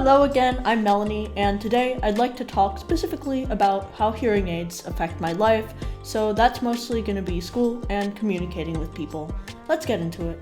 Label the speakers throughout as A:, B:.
A: Hello again, I'm Melanie, and today I'd like to talk specifically about how hearing aids affect my life, so that's mostly going to be school and communicating with people. Let's get into it.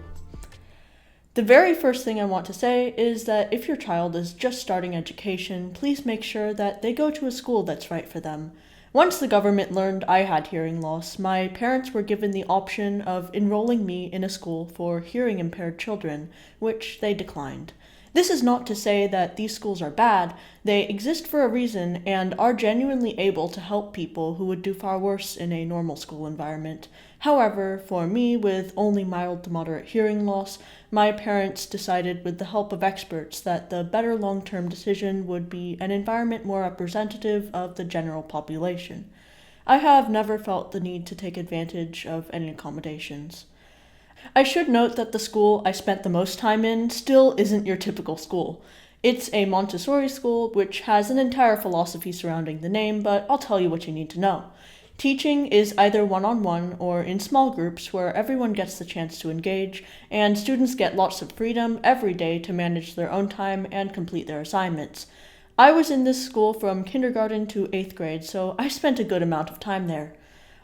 A: The very first thing I want to say is that if your child is just starting education, please make sure that they go to a school that's right for them. Once the government learned I had hearing loss, my parents were given the option of enrolling me in a school for hearing impaired children, which they declined. This is not to say that these schools are bad. They exist for a reason and are genuinely able to help people who would do far worse in a normal school environment. However, for me, with only mild to moderate hearing loss, my parents decided with the help of experts that the better long-term decision would be an environment more representative of the general population. I have never felt the need to take advantage of any accommodations. I should note that the school I spent the most time in still isn't your typical school. It's a Montessori school, which has an entire philosophy surrounding the name, but I'll tell you what you need to know. Teaching is either one-on-one or in small groups where everyone gets the chance to engage, and students get lots of freedom every day to manage their own time and complete their assignments. I was in this school from kindergarten to 8th grade, so I spent a good amount of time there.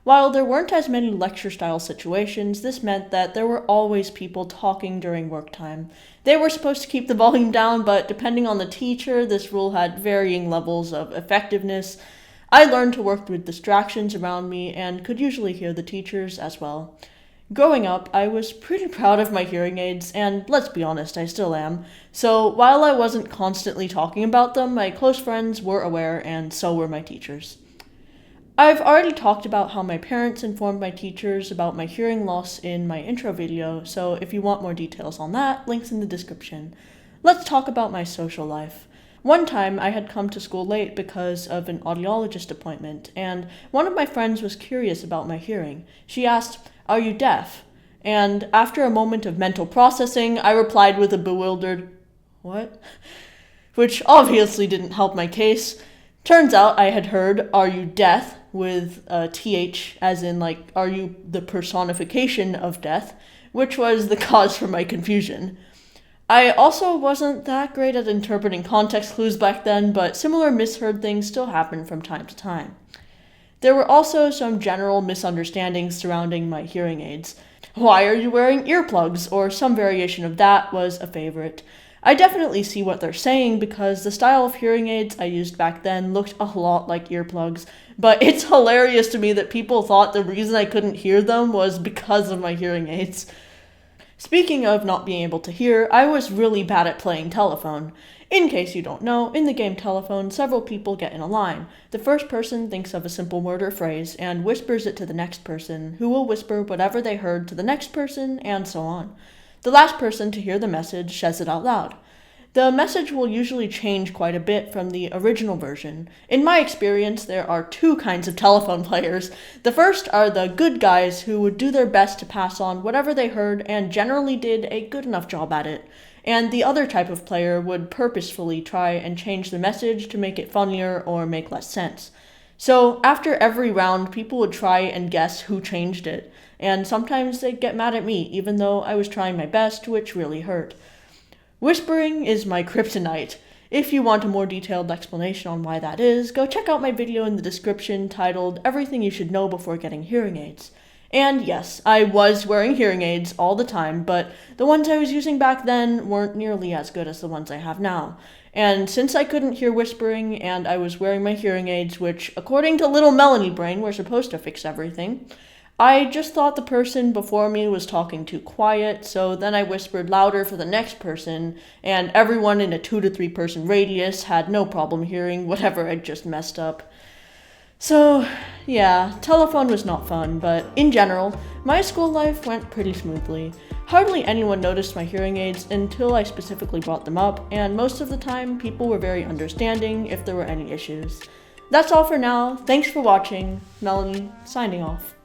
A: While there weren't as many lecture-style situations, this meant that there were always people talking during work time. They were supposed to keep the volume down, but depending on the teacher, this rule had varying levels of effectiveness. I learned to work with distractions around me and could usually hear the teachers as well. Growing up, I was pretty proud of my hearing aids, and let's be honest, I still am. So while I wasn't constantly talking about them, my close friends were aware, and so were my teachers. I've already talked about how my parents informed my teachers about my hearing loss in my intro video, so if you want more details on that, links in the description. Let's talk about my social life. One time I had come to school late because of an audiologist appointment, and one of my friends was curious about my hearing. She asked, "Are you deaf?" And after a moment of mental processing, I replied with a bewildered, "What?" Which obviously didn't help my case. Turns out I had heard, "Are you deaf?" with a TH, as in like, are you the personification of death, which was the cause for my confusion. I also wasn't that great at interpreting context clues back then, but similar misheard things still happen from time to time. There were also some general misunderstandings surrounding my hearing aids. "Why are you wearing earplugs?" or some variation of that was a favorite. I definitely see what they're saying because the style of hearing aids I used back then looked a lot like earplugs, but it's hilarious to me that people thought the reason I couldn't hear them was because of my hearing aids. Speaking of not being able to hear, I was really bad at playing telephone. In case you don't know, in the game Telephone, several people get in a line. The first person thinks of a simple word or phrase and whispers it to the next person, who will whisper whatever they heard to the next person, and so on. The last person to hear the message says it out loud. The message will usually change quite a bit from the original version. In my experience, there are two kinds of telephone players. The first are the good guys who would do their best to pass on whatever they heard and generally did a good enough job at it. And the other type of player would purposefully try and change the message to make it funnier or make less sense. So after every round, people would try and guess who changed it, and sometimes they'd get mad at me, even though I was trying my best, which really hurt. Whispering is my kryptonite. If you want a more detailed explanation on why that is, go check out my video in the description titled "Everything You Should Know Before Getting Hearing Aids." And yes, I was wearing hearing aids all the time, but the ones I was using back then weren't nearly as good as the ones I have now. And since I couldn't hear whispering and I was wearing my hearing aids, which according to little Melanie Brain were supposed to fix everything, I just thought the person before me was talking too quiet, so then I whispered louder for the next person, and everyone in a 2 to 3 person radius had no problem hearing whatever I'd just messed up. So, yeah, telephone was not fun, but in general, my school life went pretty smoothly. Hardly anyone noticed my hearing aids until I specifically brought them up, and most of the time, people were very understanding if there were any issues. That's all for now. Thanks for watching. Melanie, signing off.